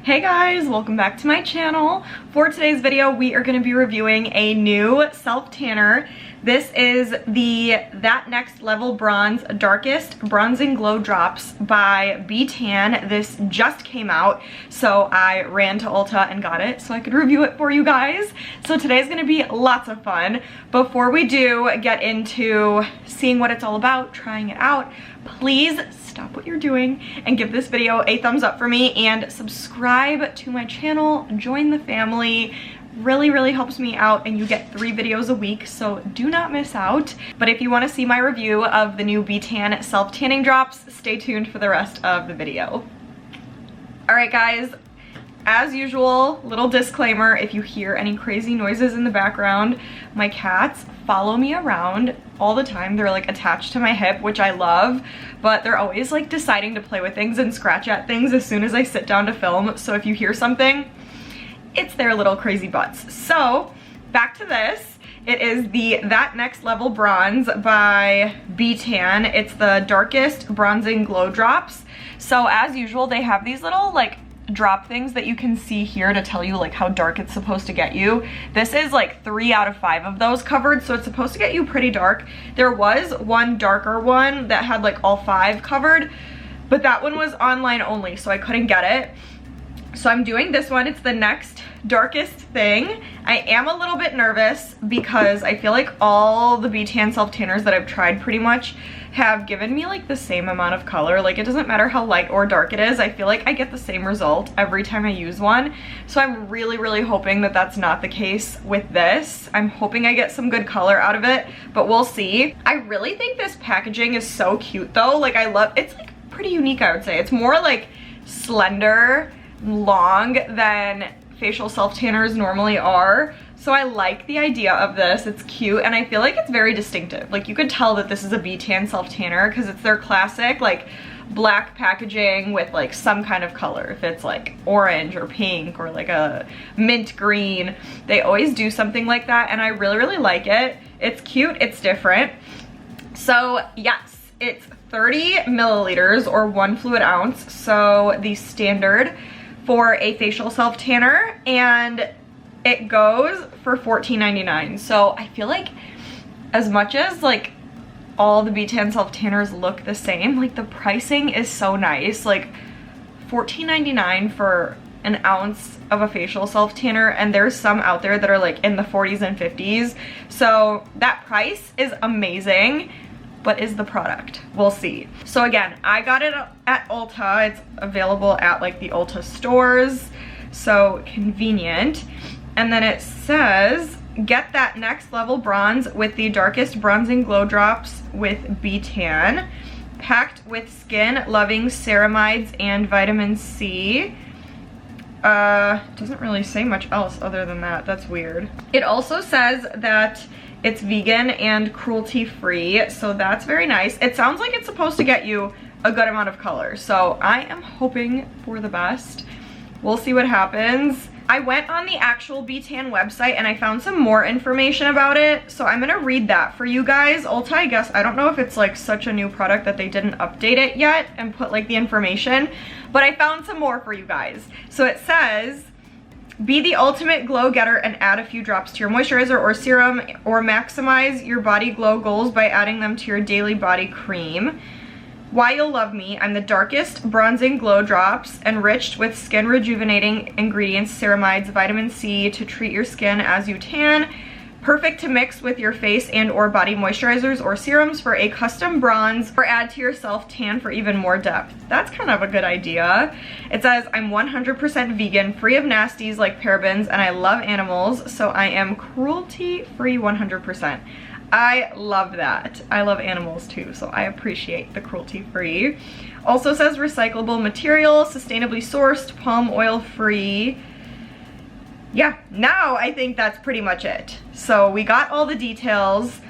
Hey guys, welcome back to my channel. For today's video, we are going to be reviewing a new self-tanner. This is the That Next Level Bronze Darkest Bronzing Glow Drops by b.tan. This just came out, so I ran to Ulta and got it so I could review it for you guys. So today's going to be lots of fun. Before we do get into seeing what it's all about, trying it out, please stop what you're doing and give this video a thumbs up for me and subscribe to my channel. Join the family. Really helps me out, and you get 3 videos a week, so do not miss out. But if you want to see my review of the new b.tan self-tanning drops, stay tuned for the rest of the video. Alright guys, as usual, little disclaimer, if you hear any crazy noises in the background, my cats follow me around all the time. They're like attached to my hip, which I love, but they're always like deciding to play with things and scratch at things as soon as I sit down to film. So if you hear something, it's their little crazy butts. So back to this. It is the That Next Level Bronze by b.tan. It's the Darkest Bronzing Glow Drops. So as usual, they have these little like drop things that you can see here to tell you like how dark it's supposed to get you. This is like 3 out of 5 of those covered, so it's supposed to get you pretty dark. There was one darker one that had like all 5 covered, but that one was online only, so I couldn't get it. So I'm doing this one. It's the next darkest thing. I am a little bit nervous because I feel like all the b.tan self-tanners that I've tried pretty much have given me like the same amount of color. Like it doesn't matter how light or dark it is. I feel like I get the same result every time I use one. So I'm really hoping that that's not the case with this. I'm hoping I get some good color out of it, but we'll see. I really think this packaging is so cute though. Like I love, it's like pretty unique, I would say. It's more like slender, long than facial self-tanners normally are. So I like the idea of this. It's cute and I feel like it's very distinctive. Like you could tell that this is a b.tan self-tanner because it's their classic like black packaging with like some kind of color. If it's like orange or pink or like a mint green, they always do something like that and I really like it. It's cute, it's different. So yes, it's 30 milliliters or 1 fluid ounce. So the standard for a facial self-tanner, and it goes for $14.99. So I feel like as much as like all the b.tan self-tanners look the same, like the pricing is so nice. Like $14.99 for an ounce of a facial self-tanner, and there's some out there that are like in the 40s and 50s. So that price is amazing. But is the product? We'll see. So again, I got it at Ulta. It's available at like the Ulta stores, so convenient. And then it says, get that next level bronze with the darkest bronzing glow drops with b.tan, packed with skin loving ceramides and vitamin C. Doesn't really say much else other than that. That's weird. It also says that it's vegan and cruelty free, so that's very nice. It sounds like it's supposed to get you a good amount of color, so I am hoping for the best. We'll see what happens. I went on the actual b.tan website and I found some more information about it, so I'm gonna read that for you guys. Ulta, I guess, I don't know if it's like such a new product that they didn't update it yet and put like the information, but I found some more for you guys. So it says, be the ultimate glow getter and add a few drops to your moisturizer or serum, or maximize your body glow goals by adding them to your daily body cream. Why You'll Love Me, I'm the darkest bronzing glow drops enriched with skin rejuvenating ingredients, ceramides, vitamin C to treat your skin as you tan. Perfect to mix with your face and or body moisturizers or serums for a custom bronze, or add to your self-tan for even more depth. That's kind of a good idea. It says, I'm 100% vegan, free of nasties like parabens, and I love animals, so I am cruelty-free 100%. I love that. I love animals too, so I appreciate the cruelty-free. Also says recyclable material, sustainably sourced, palm oil free. Yeah, now I think that's pretty much it. So we got all the details.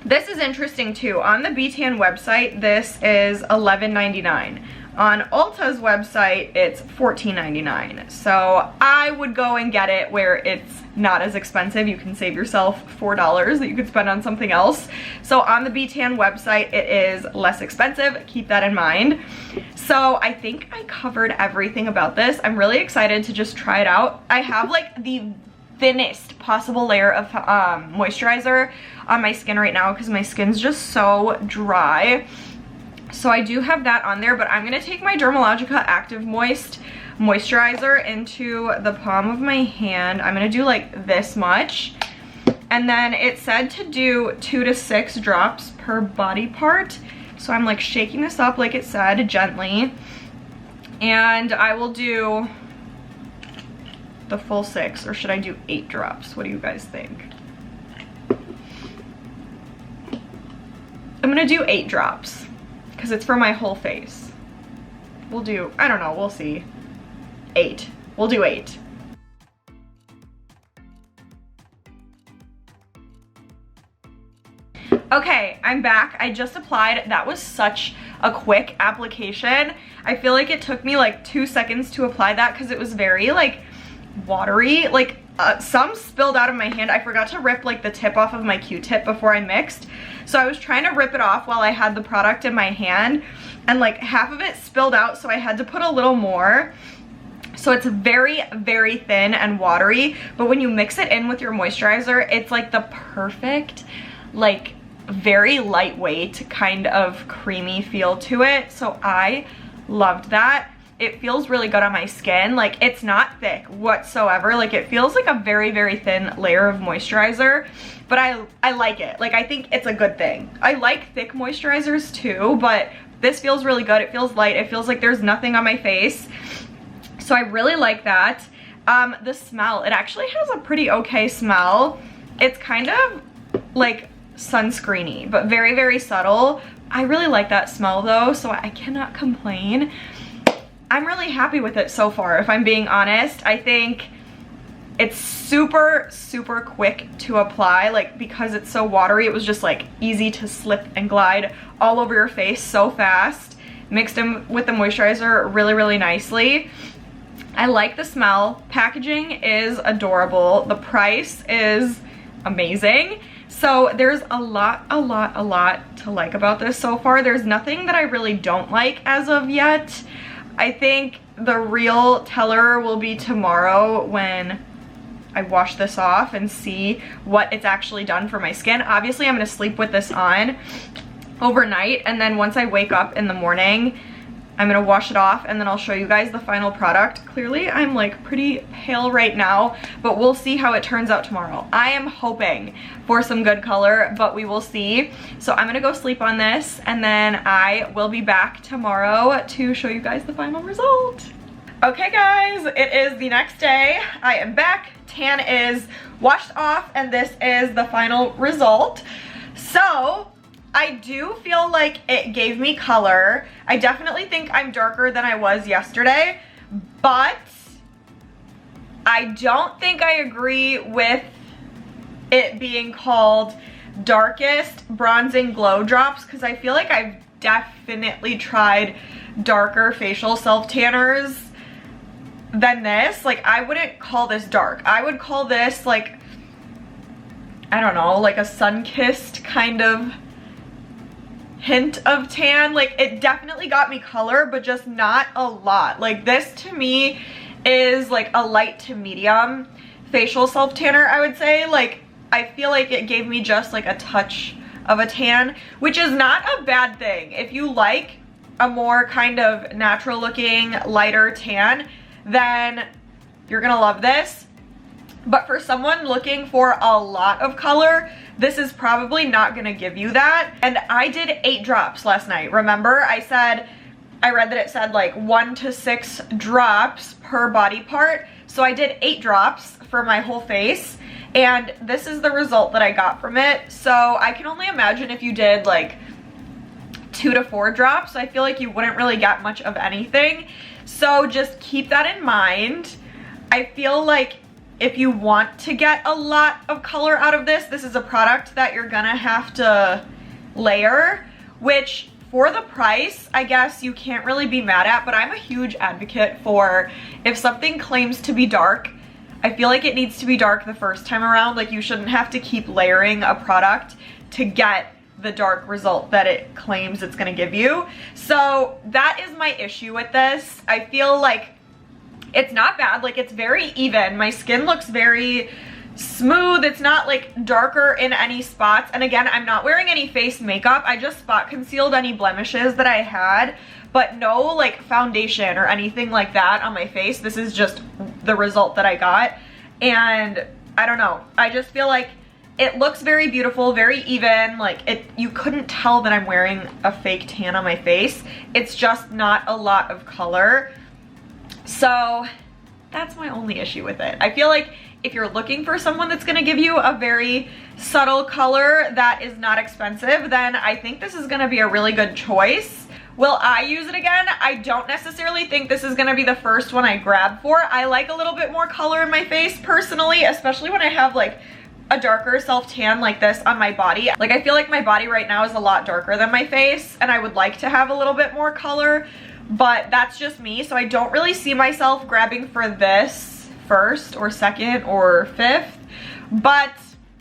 This is interesting too. On the b.tan website, this is $11.99. On Ulta's website, it's $14.99. So I would go and get it where it's not as expensive. You can save yourself $4 that you could spend on something else. So on the b.tan website, it is less expensive. Keep that in mind. So I think I covered everything about this. I'm really excited to just try it out. I have like the thinnest possible layer of moisturizer on my skin right now because my skin's just so dry. So I do have that on there, but I'm gonna take my Dermalogica Active Moist moisturizer into the palm of my hand. I'm gonna do like this much. And then it said to do 2 to 6 drops per body part. So I'm like shaking this up like it said, gently. And I will do the full 6, or should I do 8 drops? What do you guys think? I'm gonna do 8 drops because it's for my whole face. We'll do, I don't know, we'll see. 8. We'll do 8. Okay, I'm back. I just applied. That was such a quick application. I feel like it took me like 2 seconds to apply that because it was very like watery. Like some spilled out of my hand. I forgot to rip like the tip off of my Q-tip before I mixed. So I was trying to rip it off while I had the product in my hand and like half of it spilled out, so I had to put a little more. So it's very, very thin and watery, but when you mix it in with your moisturizer, it's like the perfect, like very lightweight kind of creamy feel to it. So I loved that. It feels really good on my skin. Like it's not thick whatsoever. Like it feels like a very, very thin layer of moisturizer, but I like it. Like I think it's a good thing. I like thick moisturizers too, but this feels really good. It feels light. It feels like there's nothing on my face. So I really like that. The smell, it actually has a pretty okay smell. It's kind of like sunscreeny, but very, very subtle. I really like that smell though, so I cannot complain. I'm really happy with it so far, if I'm being honest. I think it's super, super quick to apply. Like because it's so watery, it was just like easy to slip and glide all over your face so fast. Mixed in with the moisturizer really, really nicely. I like the smell. Packaging is adorable. The price is amazing. So there's a lot to like about this so far. There's nothing that I really don't like as of yet. I think the real teller will be tomorrow when I wash this off and see what it's actually done for my skin. Obviously, I'm gonna sleep with this on overnight, and then once I wake up in the morning, I'm gonna wash it off and then I'll show you guys the final product. Clearly, I'm like pretty pale right now, but we'll see how it turns out tomorrow. I am hoping for some good color, but we will see. So I'm gonna go sleep on this and then I will be back tomorrow to show you guys the final result. Okay guys, it is the next day. I am back, tan is washed off, and this is the final result. So I do feel like it gave me color. I definitely think I'm darker than I was yesterday, but I don't think I agree with it being called darkest bronzing glow drops because I feel like I've definitely tried darker facial self tanners than this. Like I wouldn't call this dark. I would call this like, I don't know, like a sun-kissed kind of hint of tan. Like it definitely got me color, but just not a lot. Like this to me is like a light to medium facial self tanner, I would say. Like I feel like it gave me just like a touch of a tan, which is not a bad thing. If you like a more kind of natural looking lighter tan, then you're gonna love this. But for someone looking for a lot of color, this is probably not gonna give you that. And I did 8 drops last night. Remember, I read that it said like 1 to 6 drops per body part. So I did 8 drops for my whole face, and this is the result that I got from it. So I can only imagine if you did like 2 to 4 drops, I feel like you wouldn't really get much of anything. So just keep that in mind. I feel like if you want to get a lot of color out of this, this is a product that you're gonna have to layer, which for the price, I guess you can't really be mad at, but I'm a huge advocate for if something claims to be dark, I feel like it needs to be dark the first time around. Like, you shouldn't have to keep layering a product to get the dark result that it claims it's gonna give you. So that is my issue with this. I feel like it's not bad, like it's very even. My skin looks very smooth. It's not like darker in any spots. And again, I'm not wearing any face makeup. I just spot concealed any blemishes that I had, but no like foundation or anything like that on my face. This is just the result that I got. And I don't know, I just feel like it looks very beautiful, very even. Like you couldn't tell that I'm wearing a fake tan on my face. It's just not a lot of color. So that's my only issue with it. I feel like if you're looking for someone that's gonna give you a very subtle color that is not expensive, then I think this is gonna be a really good choice. Will I use it again? I don't necessarily think this is gonna be the first one I grab for. I like a little bit more color in my face personally, especially when I have like a darker self-tan like this on my body. Like, I feel like my body right now is a lot darker than my face, and I would like to have a little bit more color, but that's just me. So I don't really see myself grabbing for this first or second or fifth, but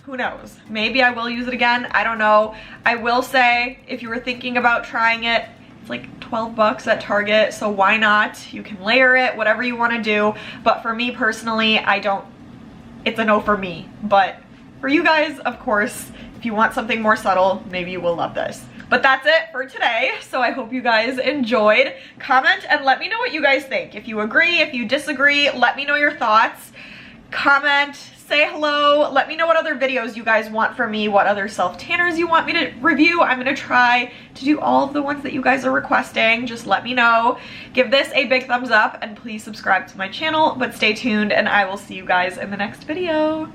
who knows? Maybe I will use it again. I don't know. I will say, if you were thinking about trying it, it's like 12 bucks at Target, so why not? You can layer it, whatever you want to do. But for me personally, it's a no for me. But for you guys, of course, if you want something more subtle, maybe you will love this. But that's it for today. So I hope you guys enjoyed. Comment and let me know what you guys think. If you agree, if you disagree, let me know your thoughts. Comment, say hello, let me know what other videos you guys want from me, what other self-tanners you want me to review. I'm gonna try to do all of the ones that you guys are requesting. Just let me know. Give this a big thumbs up and please subscribe to my channel, but stay tuned and I will see you guys in the next video.